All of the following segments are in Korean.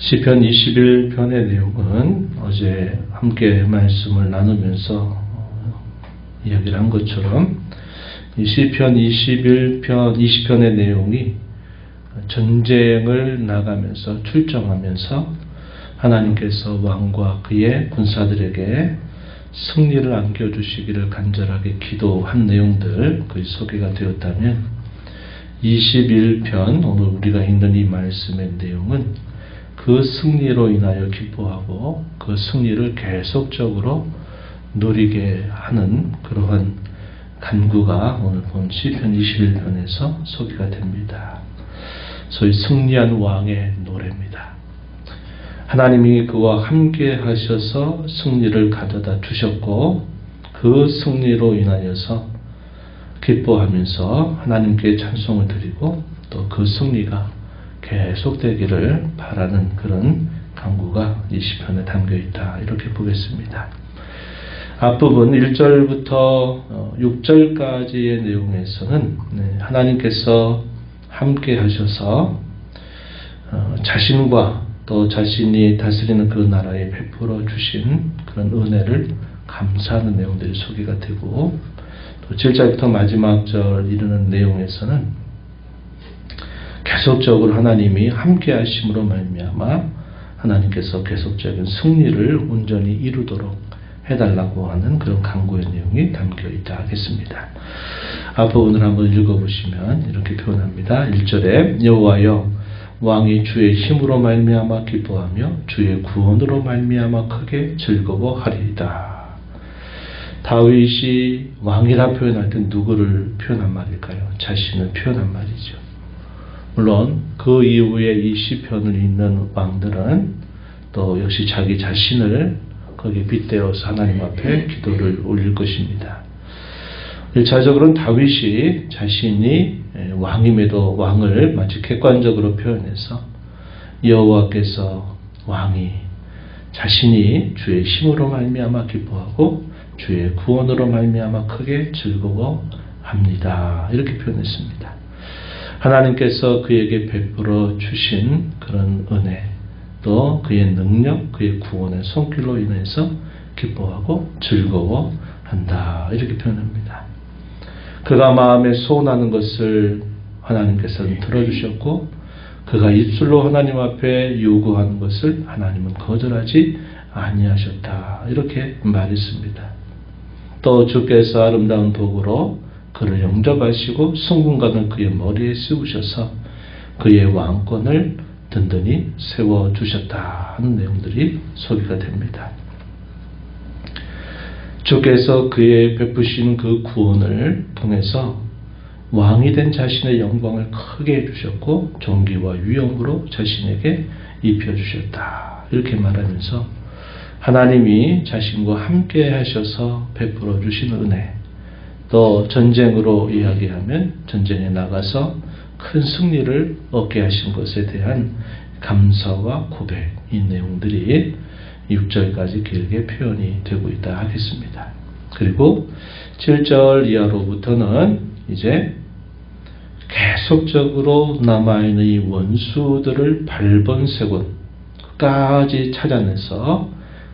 시편 21편의 내용은 어제 함께 말씀을 나누면서 이야기를 한 것처럼 이 시편 20편의 내용이 전쟁을 나가면서 출정하면서 하나님께서 왕과 그의 군사들에게 승리를 안겨주시기를 간절하게 기도한 내용들 거기 소개가 되었다면 21편 오늘 우리가 읽는 이 말씀의 내용은 그 승리로 인하여 기뻐하고 그 승리를 계속적으로 누리게 하는 그러한 간구가 오늘 본 시편 21편에서 소개가 됩니다. 소위 승리한 왕의 노래입니다. 하나님이 그와 함께 하셔서 승리를 가져다 주셨고 그 승리로 인하여서 기뻐하면서 하나님께 찬송을 드리고 또 그 승리가 계속되기를 바라는 그런 간구가 이 시편에 담겨있다 이렇게 보겠습니다. 앞부분 1절부터 6절까지의 내용에서는 하나님께서 함께 하셔서 자신과 또 자신이 다스리는 그 나라에 베풀어 주신 그런 은혜를 감사하는 내용들이 소개가 되고 또 7절부터 마지막 절 이르는 내용에서는 계속적으로 하나님이 함께 하심으로 말미암아 하나님께서 계속적인 승리를 온전히 이루도록 해달라고 하는 그런 간구의 내용이 담겨 있다 하겠습니다. 앞부분을 한번 읽어보시면 이렇게 표현합니다. 1절에 여호와여 왕이 주의 힘으로 말미암아 기뻐하며 주의 구원으로 말미암아 크게 즐거워하리이다. 다윗이 왕이라 표현할 때 누구를 표현한 말일까요? 자신을 표현한 말이죠. 물론 그 이후에 이 시편을 읽는 왕들은 또 역시 자기 자신을 거기에 빗대어서 하나님 앞에 기도를 올릴 것입니다. 1차적으로는 다윗이 자신이 왕임에도 왕을 마치 객관적으로 표현해서 여호와께서 왕이 자신이 주의 힘으로 말미암아 기뻐하고 주의 구원으로 말미암아 크게 즐거워합니다. 이렇게 표현했습니다. 하나님께서 그에게 베풀어 주신 그런 은혜 또 그의 능력, 그의 구원의 손길로 인해서 기뻐하고 즐거워한다. 이렇게 표현합니다. 그가 마음에 소원하는 것을 하나님께서는 들어주셨고 그가 입술로 하나님 앞에 요구하는 것을 하나님은 거절하지 아니하셨다. 이렇게 말했습니다. 또 주께서 아름다운 도구로 그를 영접하시고 승분관을 그의 머리에 씌우셔서 그의 왕권을 든든히 세워주셨다 하는 내용들이 소개가 됩니다. 주께서 그의 베푸신 그 구원을 통해서 왕이 된 자신의 영광을 크게 해주셨고 존귀와 위엄으로 자신에게 입혀주셨다. 이렇게 말하면서 하나님이 자신과 함께 하셔서 베풀어 주신 은혜 또 전쟁으로 이야기하면 전쟁에 나가서 큰 승리를 얻게 하신 것에 대한 감사와 고백 이 내용들이 6절까지 길게 표현이 되고 있다 하겠습니다. 그리고 7절 이하로부터는 이제 계속적으로 남아있는 이 원수들을 발본세곤 끝까지 찾아내서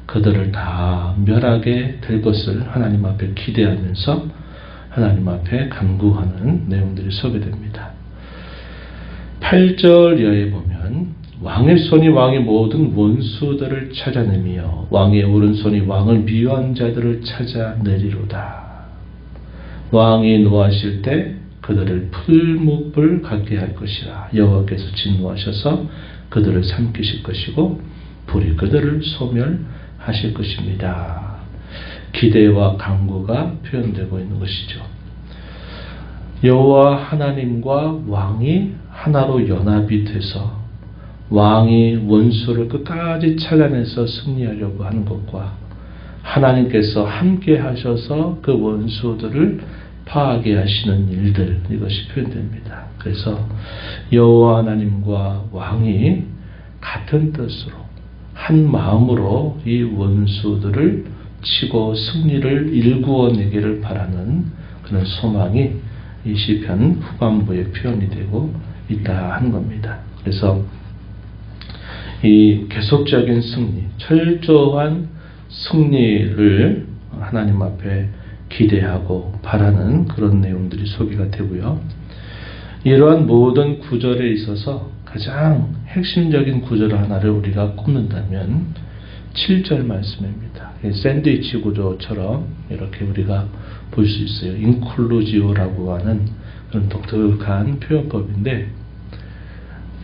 그들을 다 멸하게 될 것을 하나님 앞에 기대하면서 하나님 앞에 간구하는 내용들이 소개됩니다. 8절 이하에 보면 왕의 손이 왕의 모든 원수들을 찾아내며 왕의 오른손이 왕을 미워한 자들을 찾아내리로다. 왕이 노하실 때 그들을 풀무불 같게 할 것이라. 여호와께서 진노하셔서 그들을 삼키실 것이고 불이 그들을 소멸하실 것입니다. 기대와 간구가 표현되고 있는 것이죠. 여호와 하나님과 왕이 하나로 연합이 돼서 왕이 원수를 끝까지 찾아내서 승리하려고 하는 것과 하나님께서 함께 하셔서 그 원수들을 파하게 하시는 일들 이것이 표현됩니다. 그래서 여호와 하나님과 왕이 같은 뜻으로 한 마음으로 이 원수들을 치고 승리를 일구어내기를 바라는 그런 소망이 이 시편 후반부에 표현이 되고 있다 하는 겁니다. 그래서 이 계속적인 승리, 철저한 승리를 하나님 앞에 기대하고 바라는 그런 내용들이 소개가 되고요. 이러한 모든 구절에 있어서 가장 핵심적인 구절 하나를 우리가 꼽는다면 7절 말씀입니다. 샌드위치 구조처럼 이렇게 우리가 볼 수 있어요. 인클루지오라고 하는 그런 독특한 표현법인데,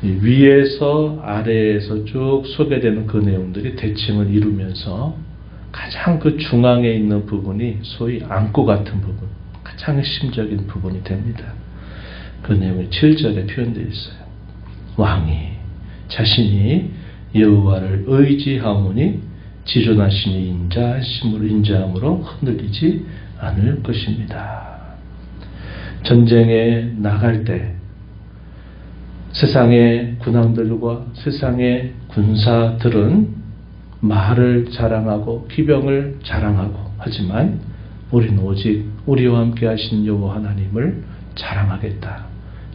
위에서 아래에서 쭉 소개되는 그 내용들이 대칭을 이루면서 가장 그 중앙에 있는 부분이 소위 안고 같은 부분, 가장 핵심적인 부분이 됩니다. 그 내용이 7절에 표현되어 있어요. 왕이 자신이 여호와를 의지하오니 지존하시니 인자함으로 흔들리지 않을 것입니다. 전쟁에 나갈 때 세상의 군왕들과 세상의 군사들은 말을 자랑하고 기병을 자랑하고 하지만 우리는 오직 우리와 함께 하신 여호와 하나님을 자랑하겠다,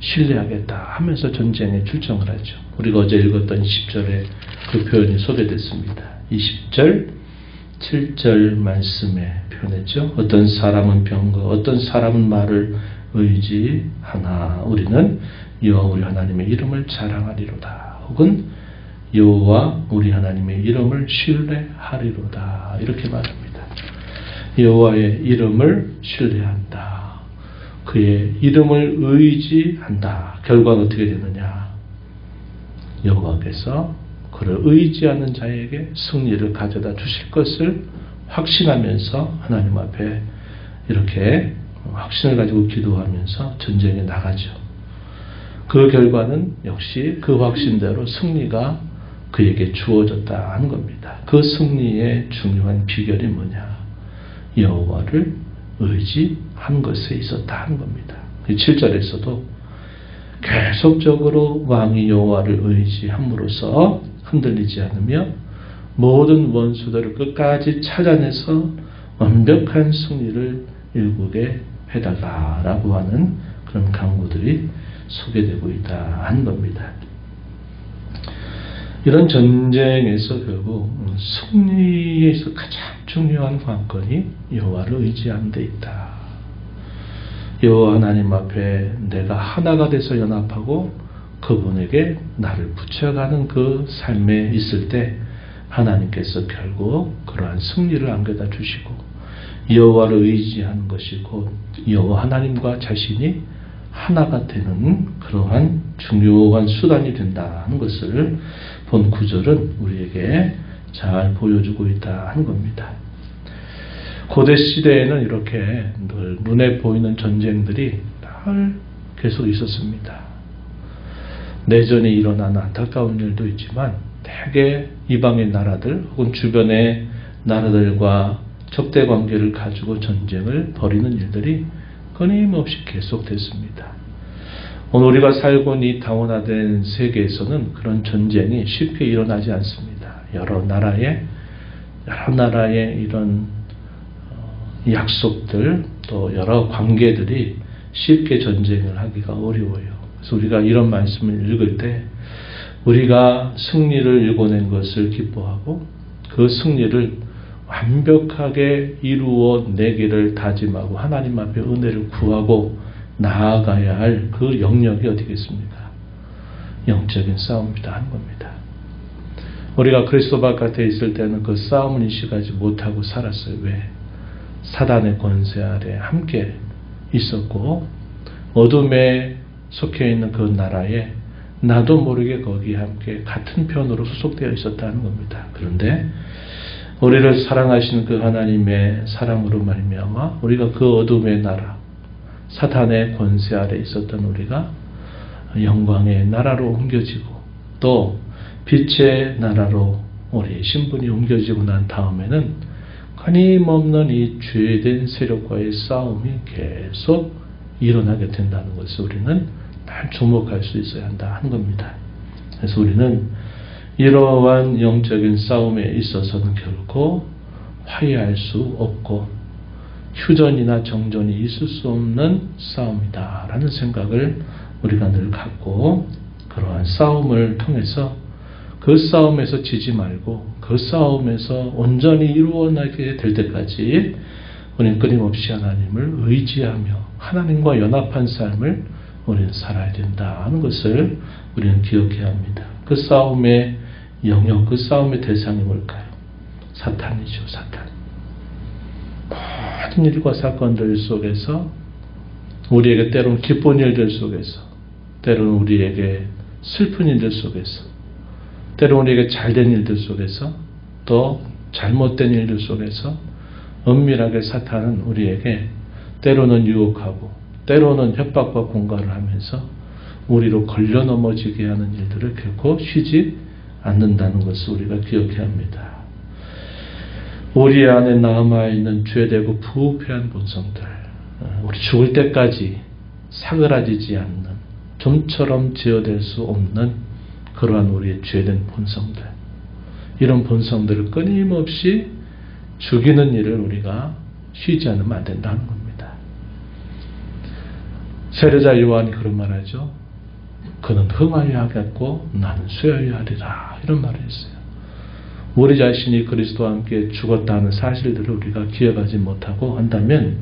신뢰하겠다 하면서 전쟁에 출정을 하죠. 우리가 어제 읽었던 10절에 그 표현이 소개됐습니다. 20절, 7절 말씀에 표현했죠. 어떤 사람은 병거, 어떤 사람은 말을 의지하나 우리는 여호와 우리 하나님의 이름을 자랑하리로다. 혹은 여호와 우리 하나님의 이름을 신뢰하리로다. 이렇게 말합니다. 여호와의 이름을 신뢰한다. 그의 이름을 의지한다. 결과는 어떻게 되느냐? 여호와께서 그를 의지하는 자에게 승리를 가져다 주실 것을 확신하면서 하나님 앞에 이렇게 확신을 가지고 기도하면서 전쟁에 나가죠. 그 결과는 역시 그 확신대로 승리가 그에게 주어졌다 하는 겁니다. 그 승리의 중요한 비결이 뭐냐? 여호와를 의지한 것에 있었다 하는 겁니다. 7절에서도 계속적으로 왕이 여호와를 의지함으로써 흔들리지 않으며 모든 원수들을 끝까지 찾아내서 완벽한 승리를 일구게 해달라라고 하는 그런 강구들이 소개되고 있다 하는 겁니다. 이런 전쟁에서 결국 승리에 있어 가장 중요한 관건이 여호와를 의지하는 데 있다. 여호와 하나님 앞에 내가 하나가 돼서 연합하고 그분에게 나를 붙여가는 그 삶에 있을 때 하나님께서 결국 그러한 승리를 안겨다 주시고 여호와를 의지하는 것이 곧 여호와 하나님과 자신이 하나가 되는 그러한 중요한 수단이 된다는 것을 본 구절은 우리에게 잘 보여주고 있다 하는 겁니다. 고대 시대에는 이렇게 늘 눈에 보이는 전쟁들이 늘 계속 있었습니다. 내전이 일어난 안타까운 일도 있지만 대개 이방의 나라들 혹은 주변의 나라들과 적대 관계를 가지고 전쟁을 벌이는 일들이 끊임없이 계속됐습니다. 오늘 우리가 살고 있는 이 다원화된 세계에서는 그런 전쟁이 쉽게 일어나지 않습니다. 여러 나라의 이런 약속들 또 여러 관계들이 쉽게 전쟁을 하기가 어려워요. 그래서 우리가 이런 말씀을 읽을 때 우리가 승리를 일궈낸 것을 기뻐하고 그 승리를 완벽하게 이루어 내기를 다짐하고 하나님 앞에 은혜를 구하고 나아가야 할 그 영역이 어디겠습니까? 영적인 싸움이다 하는 겁니다. 우리가 그리스도 바깥에 있을 때는 그 싸움을 인식하지 못하고 살았어요. 왜? 사단의 권세 아래 함께 있었고 어둠에 속해 있는 그 나라에 나도 모르게 거기에 함께 같은 편으로 소속되어 있었다는 겁니다. 그런데 우리를 사랑하시는 그 하나님의 사랑으로 말미암아 우리가 그 어둠의 나라 사탄의 권세 아래 있었던 우리가 영광의 나라로 옮겨지고 또 빛의 나라로 우리의 신분이 옮겨지고 난 다음에는 끊임없는 이 죄된 세력과의 싸움이 계속 일어나게 된다는 것을 우리는 잘 주목할 수 있어야 한다 하는 겁니다. 그래서 우리는 이러한 영적인 싸움에 있어서는 결코 화해할 수 없고 휴전이나 정전이 있을 수 없는 싸움이다 라는 생각을 우리가 늘 갖고 그러한 싸움을 통해서 그 싸움에서 지지 말고 그 싸움에서 온전히 이루어나게 될 때까지 우리는 끊임없이 하나님을 의지하며 하나님과 연합한 삶을 우리는 살아야 된다 하는 것을 우리는 기억해야 합니다. 그 싸움의 영역, 그 싸움의 대상이 뭘까요? 사탄이죠. 사탄. 모든 일과 사건들 속에서 우리에게 때로는 기쁜 일들 속에서 때로는 우리에게 슬픈 일들 속에서 때로는 우리에게 잘된 일들 속에서 또 잘못된 일들 속에서 은밀하게 사탄은 우리에게 때로는 유혹하고 때로는 협박과 공갈을 하면서 우리로 걸려 넘어지게 하는 일들을 결코 쉬지 않는다는 것을 우리가 기억해야 합니다. 우리 안에 남아있는 죄되고 부패한 본성들, 우리 죽을 때까지 사그라지지 않는, 좀처럼 제어될 수 없는 그러한 우리의 죄된 본성들, 이런 본성들을 끊임없이 죽이는 일을 우리가 쉬지 않으면 안 된다는 겁니다. 세례자 요한이 그런 말하죠. 그는 흥하여 하겠고 나는 쇠하여 하리라, 이런 말을 했어요. 우리 자신이 그리스도와 함께 죽었다는 사실들을 우리가 기억하지 못하고 한다면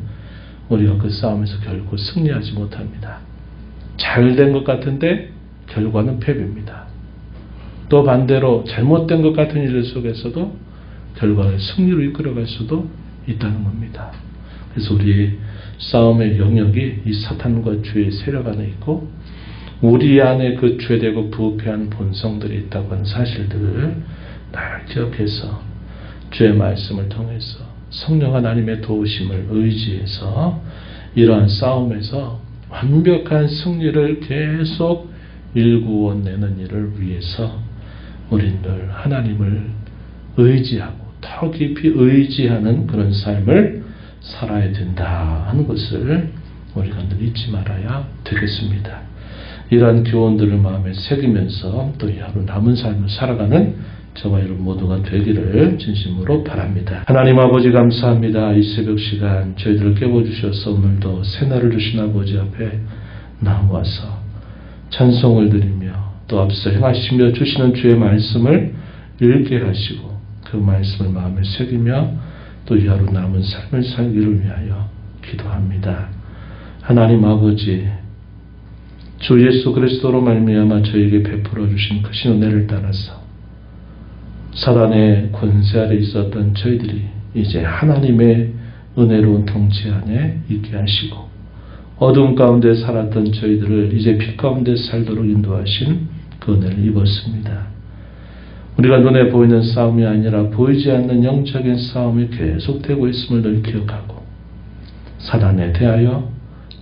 우리가 그 싸움에서 결코 승리하지 못합니다. 잘된 것 같은데 결과는 패배입니다. 또 반대로 잘못된 것 같은 일 속에서도 결과를 승리로 이끌어갈 수도 있다는 겁니다. 그래서 우리의 싸움의 영역이 이 사탄과 죄의 세력 안에 있고 우리 안에 그 죄되고 부패한 본성들이 있다고 하는 사실들을 날 기억해서 주의 말씀을 통해서 성령 하나님의 도우심을 의지해서 이러한 싸움에서 완벽한 승리를 계속 일구어내는 일을 위해서 우리들 하나님을 의지하고 더 깊이 의지하는 그런 삶을 살아야 된다 하는 것을 우리가 늘 잊지 말아야 되겠습니다. 이러한 교훈들을 마음에 새기면서 또 이 하루 남은 삶을 살아가는 저와 여러분 모두가 되기를 진심으로 바랍니다. 하나님 아버지 감사합니다. 이 새벽 시간 저희들을 깨워주셔서 오늘도 새날을 주신 아버지 앞에 나와서 찬송을 드리며 또 앞서 행하시며 주시는 주의 말씀을 읽게 하시고 그 말씀을 마음에 새기며 또 이 하루 남은 삶을 살기를 위하여 기도합니다. 하나님 아버지, 주 예수 그리스도로 말미암아 저에게 베풀어 주신 크신 은혜를 따라서 사단의 권세 아래 있었던 저희들이 이제 하나님의 은혜로운 통치 안에 있게 하시고 어두운 가운데 살았던 저희들을 이제 빛 가운데 살도록 인도하신 그 은혜를 입었습니다. 우리가 눈에 보이는 싸움이 아니라 보이지 않는 영적인 싸움이 계속되고 있음을 늘 기억하고 사단에 대하여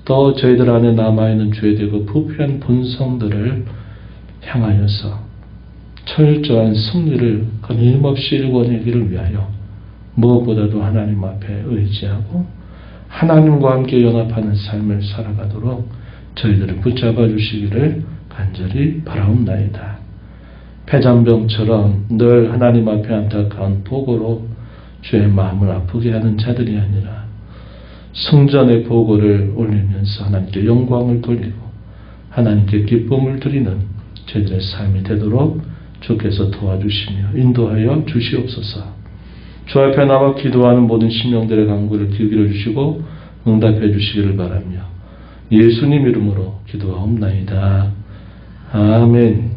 또 저희들 안에 남아있는 죄되고 부패한 본성들을 향하여서 철저한 승리를 끊임없이 일궈내기를 위하여 무엇보다도 하나님 앞에 의지하고 하나님과 함께 연합하는 삶을 살아가도록 저희들을 붙잡아 주시기를 간절히 바라옵나이다. 폐장병처럼 늘 하나님 앞에 안타까운 보고로 주의 마음을 아프게 하는 자들이 아니라 승전의 보고를 올리면서 하나님께 영광을 돌리고 하나님께 기쁨을 드리는 저희들의 삶이 되도록 주께서 도와주시며 인도하여 주시옵소서. 주 앞에 나와 기도하는 모든 심령들의 간구를 기울여 주시고 응답해 주시기를 바라며 예수님 이름으로 기도하옵나이다. 아멘.